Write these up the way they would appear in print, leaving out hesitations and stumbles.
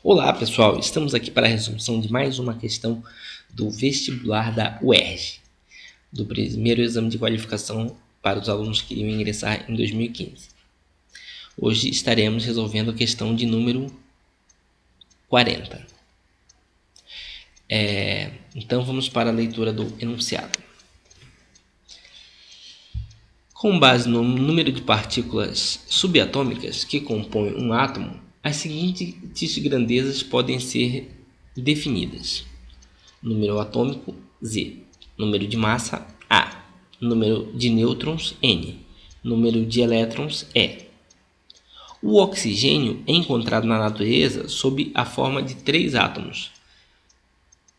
Olá pessoal, estamos aqui para a resolução de mais uma questão do vestibular da UERJ, do primeiro exame de qualificação para os alunos que iriam ingressar em 2015. Hoje estaremos resolvendo a questão de número 40. Então vamos para a leitura do enunciado. Com base no número de partículas subatômicas que compõem um átomo, as seguintes grandezas podem ser definidas: número atômico Z, número de massa A, número de nêutrons N, número de elétrons E. O oxigênio é encontrado na natureza sob a forma de 3 átomos,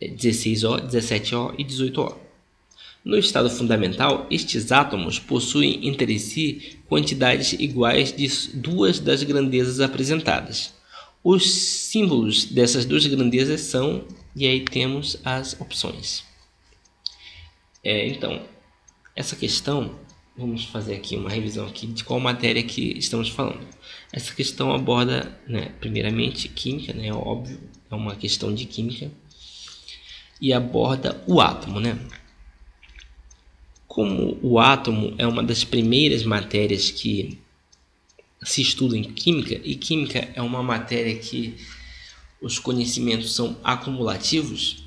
16O, 17O e 18O. No estado fundamental, estes átomos possuem entre si quantidades iguais de duas das grandezas apresentadas. Os símbolos dessas duas grandezas são, e aí temos as opções. Então, essa questão, vamos fazer aqui uma revisão aqui de qual matéria que estamos falando. Essa questão aborda, primeiramente, química, óbvio, é uma questão de química, e aborda o átomo, Como o átomo é uma das primeiras matérias que se estuda em química, e química é uma matéria que os conhecimentos são acumulativos,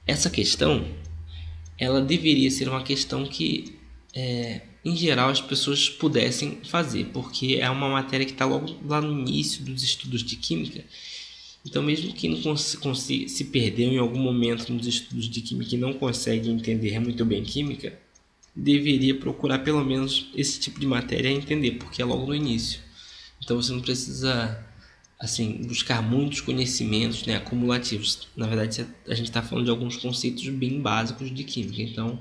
essa questão ela deveria ser uma questão que, em geral, as pessoas pudessem fazer, porque é uma matéria que está logo lá no início dos estudos de química. Então, mesmo que não se perdeu em algum momento nos estudos de química e não consegue entender muito bem química, deveria procurar pelo menos esse tipo de matéria e entender, porque é logo no início. Então você não precisa buscar muitos conhecimentos acumulativos. Na verdade, a gente está falando de alguns conceitos bem básicos de química. Então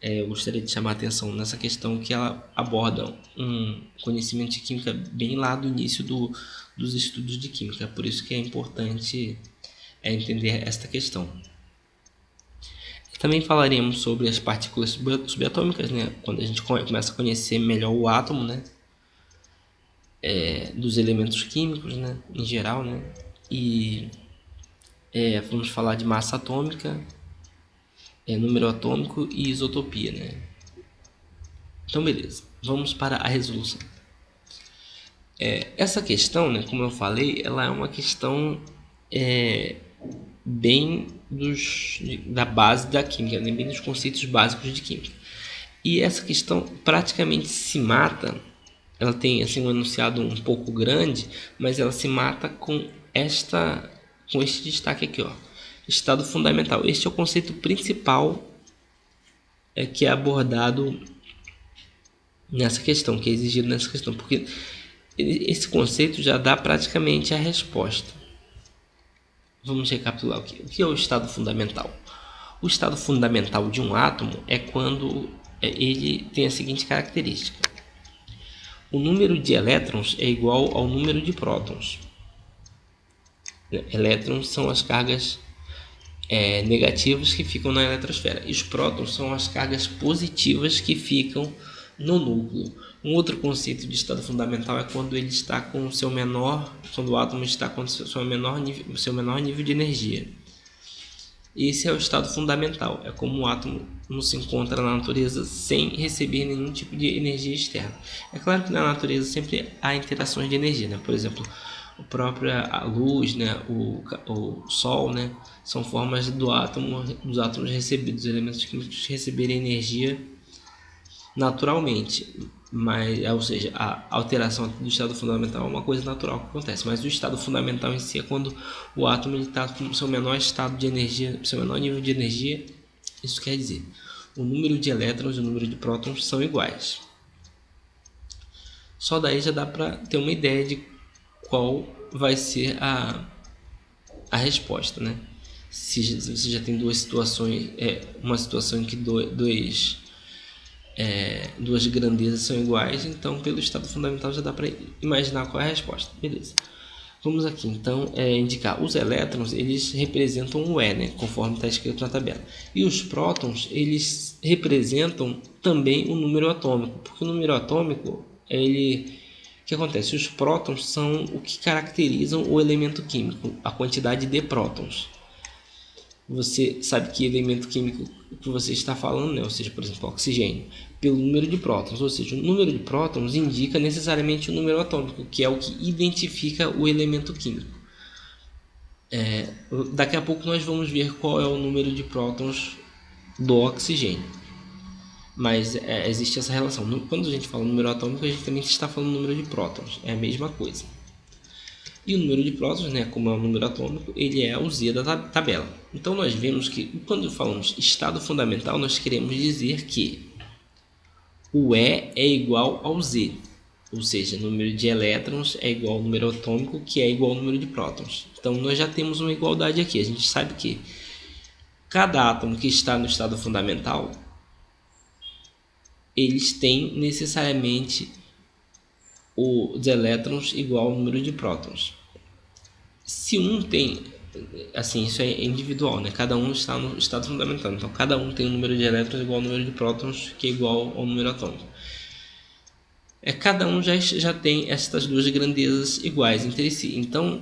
eu gostaria de chamar a atenção nessa questão que ela aborda um conhecimento de química bem lá do início dos estudos de química. Por isso que é importante entender esta questão. Também falaremos sobre as partículas subatômicas, quando a gente começa a conhecer melhor o átomo, dos elementos químicos, em geral, e vamos falar de massa atômica, número atômico e isotopia, Então, beleza, vamos para a resolução. Essa questão, como eu falei, ela é uma questão bem da base da química, bem dos conceitos básicos de química. E essa questão praticamente se mata, ela tem um enunciado um pouco grande, mas ela se mata com este destaque aqui, estado fundamental. Este é o conceito principal que é abordado nessa questão, que é exigido nessa questão, porque esse conceito já dá praticamente a resposta. Vamos recapitular o que é o estado fundamental. O estado fundamental de um átomo é quando ele tem a seguinte característica: o número de elétrons é igual ao número de prótons. Elétrons são as cargas negativas que ficam na eletrosfera, e os prótons são as cargas positivas que ficam no núcleo. Um outro conceito de estado fundamental é quando ele está com o seu menor, quando o átomo está com o seu menor nível de energia. Esse é o estado fundamental, é como o átomo não se encontra na natureza sem receber nenhum tipo de energia externa. É claro que na natureza sempre há interações de energia, Por exemplo, a luz, o sol, são formas dos átomos recebidos, dos elementos químicos receberem energia naturalmente, ou seja, a alteração do estado fundamental é uma coisa natural que acontece, mas o estado fundamental em si é quando o átomo está com o seu menor estado de energia, seu menor nível de energia. Isso quer dizer, o número de elétrons e o número de prótons são iguais. Só daí já dá para ter uma ideia de qual vai ser a resposta, Se você já tem duas situações, uma situação em que duas grandezas são iguais, então pelo estado fundamental já dá para imaginar qual é a resposta. Beleza. Vamos aqui então indicar os elétrons, eles representam o E, conforme está escrito na tabela. E os prótons, eles representam também o número atômico, porque o número atômico, ele que acontece? Os prótons são o que caracterizam o elemento químico, a quantidade de prótons. Você sabe que elemento químico que você está falando, né? Ou seja, por exemplo, oxigênio, pelo número de prótons. Ou seja, o número de prótons indica necessariamente o número atômico, que é o que identifica o elemento químico. Daqui a pouco nós vamos ver qual é o número de prótons do oxigênio. Mas existe essa relação. Quando a gente fala número atômico, a gente também está falando número de prótons. É a mesma coisa. E o número de prótons, né, como é um número atômico, ele é o Z da tabela. Então nós vemos que quando falamos estado fundamental, nós queremos dizer que o E é igual ao Z. Ou seja, o número de elétrons é igual ao número atômico, que é igual ao número de prótons. Então nós já temos uma igualdade aqui. A gente sabe que cada átomo que está no estado fundamental, eles têm necessariamente os elétrons igual ao número de prótons. Se um tem, assim, isso é individual, né? Cada um está no estado fundamental, então cada um tem um número de elétrons igual ao número de prótons, que é igual ao número atômico. Cada um já tem essas duas grandezas iguais entre si. Então,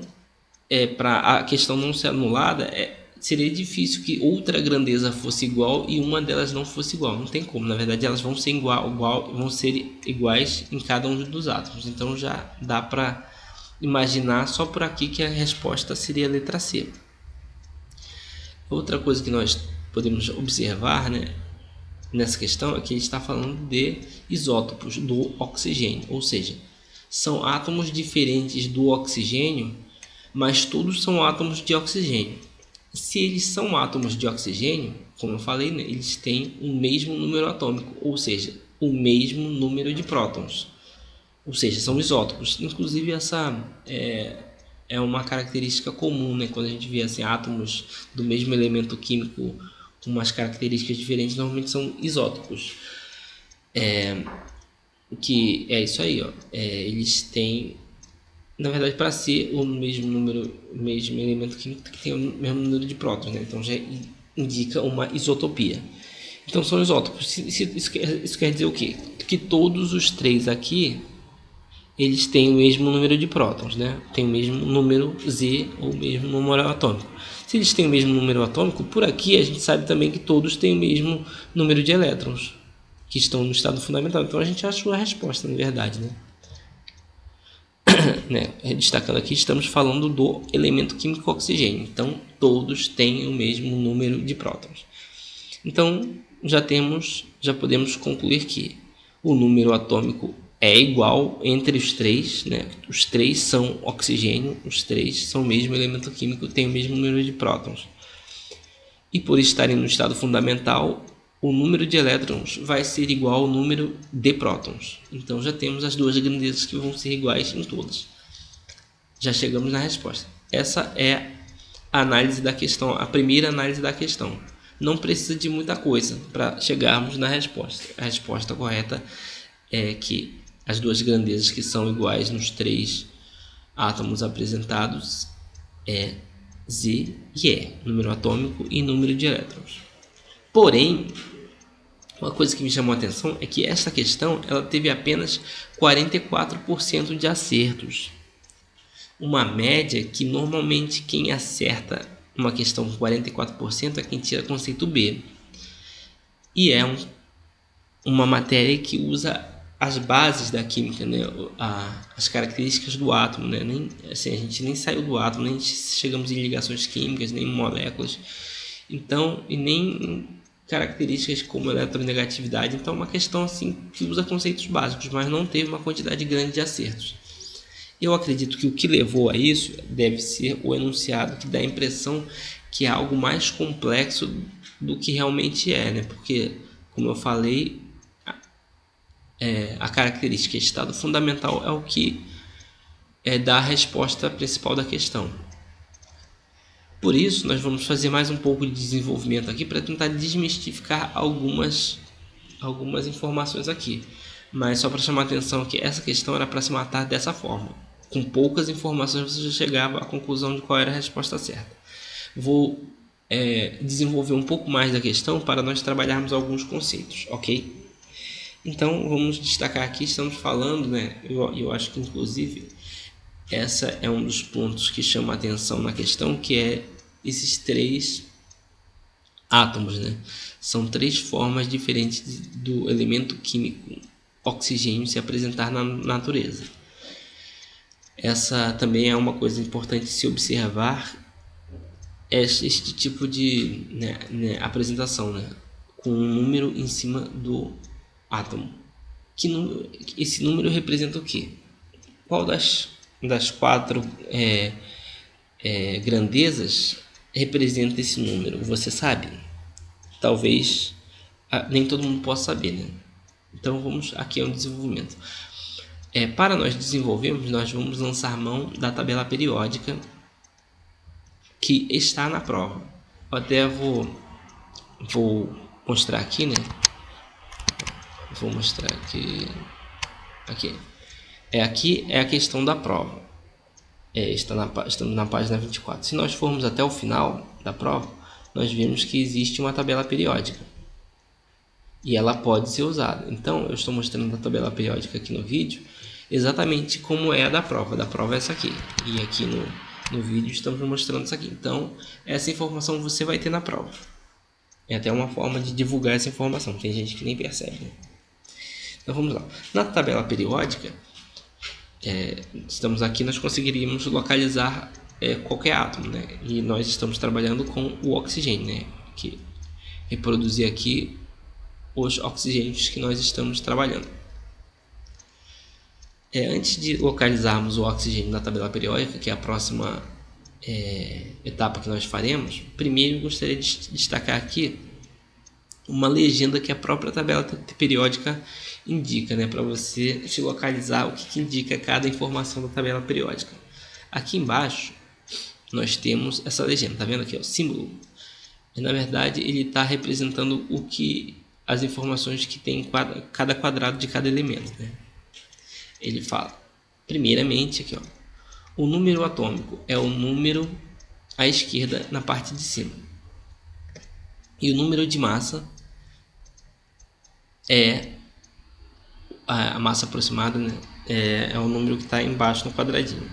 para a questão não ser anulada, seria difícil que outra grandeza fosse igual e uma delas não fosse igual. Não tem como. Na verdade, elas vão ser vão ser iguais em cada um dos átomos. Então, já dá para imaginar só por aqui que a resposta seria a letra C. Outra coisa que nós podemos observar, né, nessa questão é que ele está falando de isótopos do oxigênio, ou seja, são átomos diferentes do oxigênio, mas todos são átomos de oxigênio. Se eles são átomos de oxigênio, como eu falei, né, eles têm o mesmo número atômico, ou seja, o mesmo número de prótons, ou seja, são isótopos. Inclusive essa é uma característica comum, né, quando a gente vê assim, átomos do mesmo elemento químico com umas características diferentes, normalmente são isótopos. Que é isso aí, ó. Eles têm, na verdade, para ser o mesmo número, o mesmo elemento químico que tem o mesmo número de prótons, né? Então já indica uma isotopia. Então são isótopos. Isso quer dizer o quê? Que todos os três aqui eles têm o mesmo número de prótons, né? Tem o mesmo número Z ou o mesmo número atômico. Se eles têm o mesmo número atômico, por aqui a gente sabe também que todos têm o mesmo número de elétrons que estão no estado fundamental. Então a gente achou a resposta, na verdade, né? Destacando aqui, estamos falando do elemento químico oxigênio. Então todos têm o mesmo número de prótons. Então já podemos concluir que o número atômico é igual entre os três, né? Os três são oxigênio, os três são o mesmo elemento químico, têm o mesmo número de prótons. E por estarem no estado fundamental, o número de elétrons vai ser igual ao número de prótons. Então já temos as duas grandezas que vão ser iguais em todas. Já chegamos na resposta. Essa é a análise da questão, a primeira análise da questão. Não precisa de muita coisa para chegarmos na resposta. A resposta correta é que as duas grandezas que são iguais nos três átomos apresentados é Z e E, número atômico e número de elétrons. Porém, uma coisa que me chamou a atenção é que essa questão ela teve apenas 44% de acertos. Uma média que normalmente quem acerta uma questão com 44% é quem tira conceito B. E é uma matéria que usa as bases da química, né? As características do átomo, né? A gente nem saiu do átomo, nem chegamos em ligações químicas, nem moléculas, então, e nem características como eletronegatividade. Então é uma questão assim que usa conceitos básicos, mas não teve uma quantidade grande de acertos. Eu acredito que o que levou a isso deve ser o enunciado, que dá a impressão que é algo mais complexo do que realmente é, né? Porque, como eu falei, a característica estado fundamental é o que dá a resposta principal da questão. Por isso, nós vamos fazer mais um pouco de desenvolvimento aqui para tentar desmistificar algumas informações aqui. Mas só para chamar a atenção que essa questão era para se matar dessa forma. Com poucas informações você já chegava à conclusão de qual era a resposta certa. Vou desenvolver um pouco mais da questão para nós trabalharmos alguns conceitos, ok? Então vamos destacar aqui, estamos falando, né? Eu acho que inclusive essa é um dos pontos que chama a atenção na questão, que é esses 3 átomos, né? São 3 formas diferentes do elemento químico oxigênio se apresentar na natureza. Essa também é uma coisa importante se observar, este tipo de apresentação, né? Com um número em cima do átomo. Esse número representa o quê? Qual das 4 grandezas representa esse número? Você sabe? Talvez nem todo mundo possa saber, né? Então vamos aqui ao desenvolvimento. Para nós desenvolvermos, nós vamos lançar mão da tabela periódica que está na prova. Eu até vou mostrar aqui, né? Vou mostrar aqui. Aqui é a questão da prova. Estamos na página 24. Se nós formos até o final da prova, nós vemos que existe uma tabela periódica e ela pode ser usada. Então, eu estou mostrando a tabela periódica aqui no vídeo, exatamente como é a da prova. A da prova é essa aqui, e aqui no vídeo estamos mostrando isso aqui. Então, essa informação você vai ter na prova. É até uma forma de divulgar essa informação. Tem gente que nem percebe, né? Então, vamos lá. Na tabela periódica, estamos aqui, nós conseguiríamos localizar qualquer átomo, né? E nós estamos trabalhando com o oxigênio, né? Que reproduzir aqui os oxigênios que nós estamos trabalhando. Antes de localizarmos o oxigênio na tabela periódica, que é a próxima etapa que nós faremos, primeiro eu gostaria de destacar aqui uma legenda que a própria tabela periódica indica, né, para você se localizar o que indica cada informação da tabela periódica. Aqui embaixo nós temos essa legenda, tá vendo aqui, o símbolo? E, na verdade ele está representando as informações que tem em cada quadrado de cada elemento, né? Ele fala, primeiramente aqui, ó, o número atômico é o número à esquerda na parte de cima, e o número de massa é a massa aproximada, né? É o número que está embaixo no quadradinho.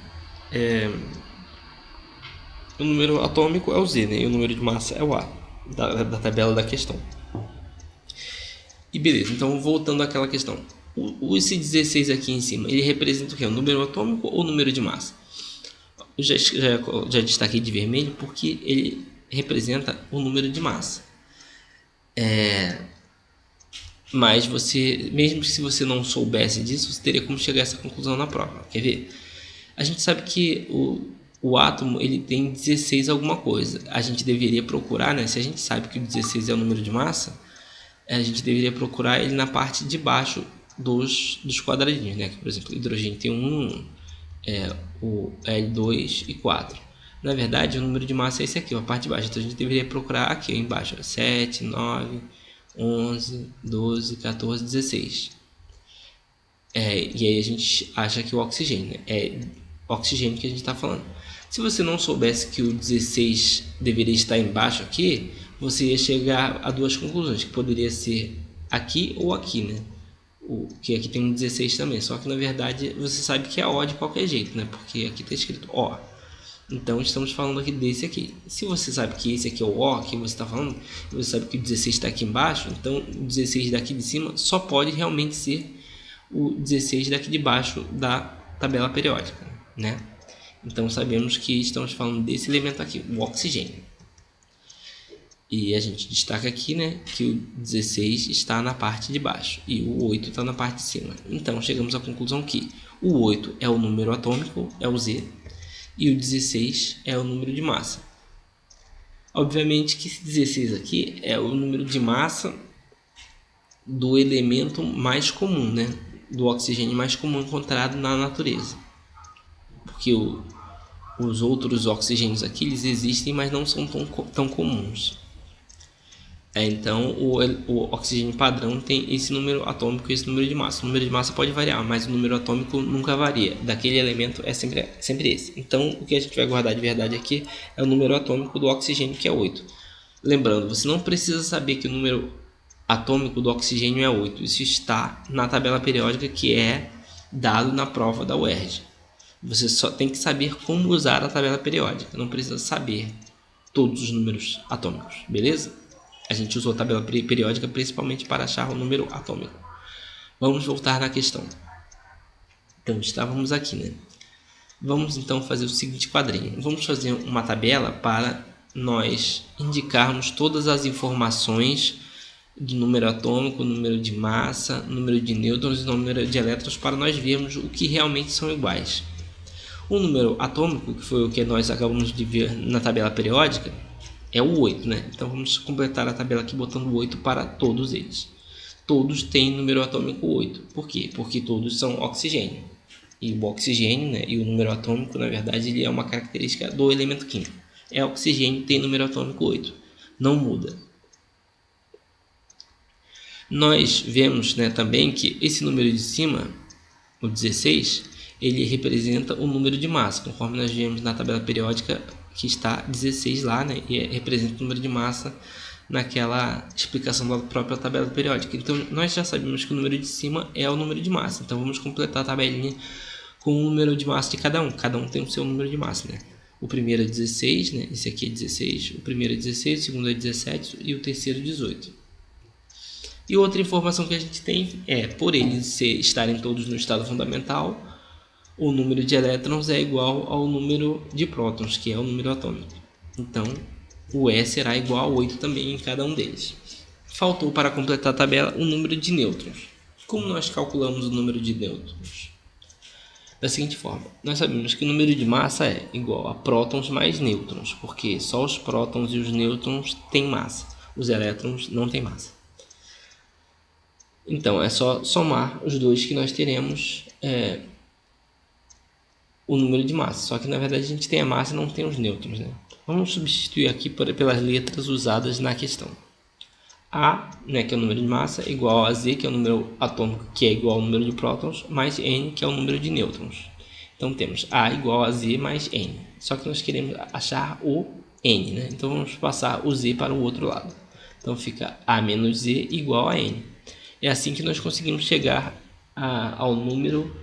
O número atômico é o Z, né? E o número de massa é o A da tabela da questão. E beleza, então voltando àquela questão, esse 16 aqui em cima, ele representa o que? O número atômico ou o número de massa? Eu já destaquei de vermelho porque ele representa o número de massa. Mas mesmo que se você não soubesse disso, você teria como chegar a essa conclusão na prova. Quer ver? A gente sabe que o átomo ele tem 16 alguma coisa. A gente deveria procurar, né? Se a gente sabe que o 16 é o número de massa, a gente deveria procurar ele na parte de baixo dos quadradinhos, né? Por exemplo, o hidrogênio tem 1, o L2 e 4. Na verdade, o número de massa é esse aqui, a parte de baixo. Então a gente deveria procurar aqui embaixo, 7, 9, 11, 12, 14, 16. E aí a gente acha que o oxigênio, né? É oxigênio que a gente está falando. Se você não soubesse que o 16 deveria estar embaixo aqui, você ia chegar a 2 conclusões, que poderia ser aqui ou aqui, né? Que aqui tem um 16 também, só que na verdade você sabe que é O de qualquer jeito, né? Porque aqui está escrito O. Então estamos falando aqui desse aqui. Se você sabe que esse aqui é o O que você está falando, e você sabe que o 16 está aqui embaixo, então o 16 daqui de cima só pode realmente ser o 16 daqui de baixo da tabela periódica, né? Então sabemos que estamos falando desse elemento aqui, o oxigênio. E a gente destaca aqui, né, que o 16 está na parte de baixo e o 8 está na parte de cima. Então chegamos à conclusão que o 8 é o número atômico, é o Z, e o 16 é o número de massa. Obviamente que esse 16 aqui é o número de massa do elemento mais comum, né, do oxigênio mais comum encontrado na natureza. Porque os outros oxigênios aqui eles existem, mas não são tão comuns. Então o oxigênio padrão tem esse número atômico e esse número de massa. O número de massa pode variar, mas o número atômico nunca varia. Daquele elemento é sempre esse. Então o que a gente vai guardar de verdade aqui é o número atômico do oxigênio, que é 8. Lembrando, você não precisa saber que o número atômico do oxigênio é 8. Isso está na tabela periódica que é dado na prova da UERJ. Você só tem que saber como usar a tabela periódica, não precisa saber todos os números atômicos, beleza? A gente usou a tabela periódica principalmente para achar o número atômico. Vamos voltar na questão. Então, estávamos aqui, né? Vamos então fazer o seguinte quadrinho. Vamos fazer uma tabela para nós indicarmos todas as informações do número atômico, número de massa, número de nêutrons e número de elétrons para nós vermos o que realmente são iguais. O número atômico, que foi o que nós acabamos de ver na tabela periódica, é o 8, né? Então vamos completar a tabela aqui botando 8 para todos eles. Todos têm número atômico 8. Por quê? Porque todos são oxigênio. E o oxigênio, né, e o número atômico, na verdade, ele é uma característica do elemento químico. É oxigênio, tem número atômico 8. Não muda. Nós vemos, né, também que esse número de cima, o 16, ele representa o número de massa, conforme nós vemos na tabela periódica que está 16 lá, né, e representa o número de massa naquela explicação da própria tabela periódica. Então, nós já sabemos que o número de cima é o número de massa. Então, vamos completar a tabelinha com o número de massa de cada um. Cada um tem o seu número de massa, né? O primeiro é 16, né? Esse aqui é 16. O primeiro é 16, o segundo é 17 e o terceiro 18. E outra informação que a gente tem é, por eles estarem todos no estado fundamental, o número de elétrons é igual ao número de prótons, que é o número atômico. Então, o E será igual a 8 também em cada um deles. Faltou para completar a tabela o número de nêutrons. Como nós calculamos o número de nêutrons? Da seguinte forma, nós sabemos que o número de massa é igual a prótons mais nêutrons, porque só os prótons e os nêutrons têm massa, os elétrons não têm massa. Então, é só somar os dois que nós teremos o número de massa. Só que, na verdade, a gente tem a massa e não tem os nêutrons, né? Vamos substituir aqui pelas letras usadas na questão. A, né, que é o número de massa, é igual a Z, que é o número atômico, que é igual ao número de prótons, mais N, que é o número de nêutrons. Então, temos A igual a Z mais N. Só que nós queremos achar o N, né? Então, vamos passar o Z para o outro lado. Então, fica A menos Z igual a N. É assim que nós conseguimos chegar ao número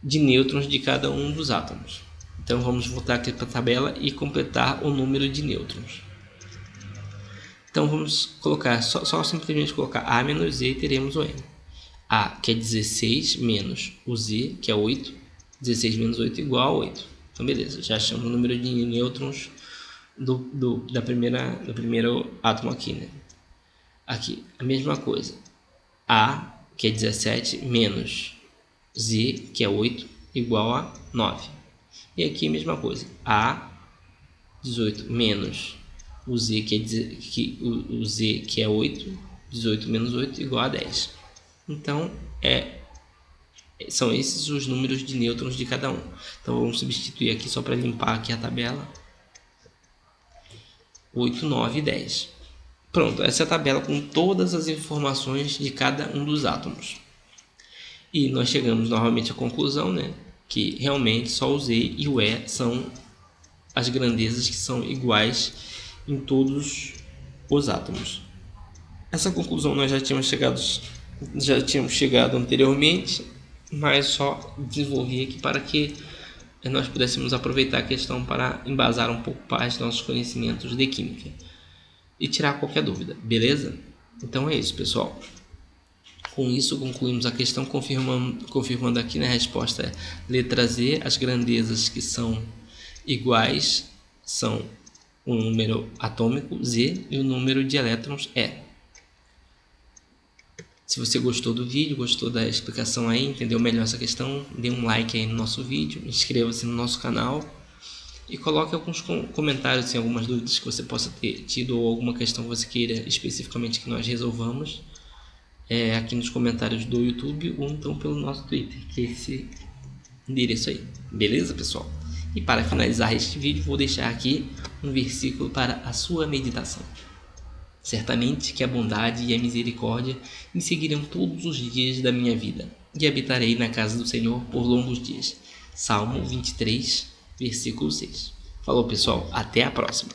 de nêutrons de cada um dos átomos. Então vamos voltar aqui para a tabela e completar o número de nêutrons. Então vamos colocar, só simplesmente colocar A menos Z e teremos o N. A, que é 16, menos o Z, que é 8. 16 menos 8 igual a 8. Então beleza, já achamos o número de nêutrons do primeiro átomo aqui, né? Aqui, a mesma coisa. A, que é 17, menos Z, que é 8, igual a 9. E aqui a mesma coisa. A, 18, menos o Z, o Z, que é 8. 18 menos 8, igual a 10. Então, são esses os números de nêutrons de cada um. Então, vamos substituir aqui só para limpar aqui a tabela. 8, 9 e 10. Pronto, essa é a tabela com todas as informações de cada um dos átomos. E nós chegamos novamente à conclusão, né, que realmente só o Z e o E são as grandezas que são iguais em todos os átomos. Essa conclusão nós já tínhamos chegado anteriormente, mas só desenvolvi aqui para que nós pudéssemos aproveitar a questão para embasar um pouco mais nossos conhecimentos de química e tirar qualquer dúvida, beleza? Então é isso, pessoal. Com isso concluímos a questão, confirmando aqui na resposta letra Z, as grandezas que são iguais são o número atômico Z e o número de elétrons E. Se você gostou do vídeo, gostou da explicação aí, entendeu melhor essa questão, dê um like aí no nosso vídeo, inscreva-se no nosso canal e coloque alguns comentários sem algumas dúvidas que você possa ter tido ou alguma questão que você queira especificamente que nós resolvamos aqui nos comentários do YouTube ou então pelo nosso Twitter, que é esse endereço aí. Beleza, pessoal? E para finalizar este vídeo, vou deixar aqui um versículo para a sua meditação. Certamente que a bondade e a misericórdia me seguirão todos os dias da minha vida, e habitarei na casa do Senhor por longos dias. Salmo 23, versículo 6. Falou, pessoal, até a próxima.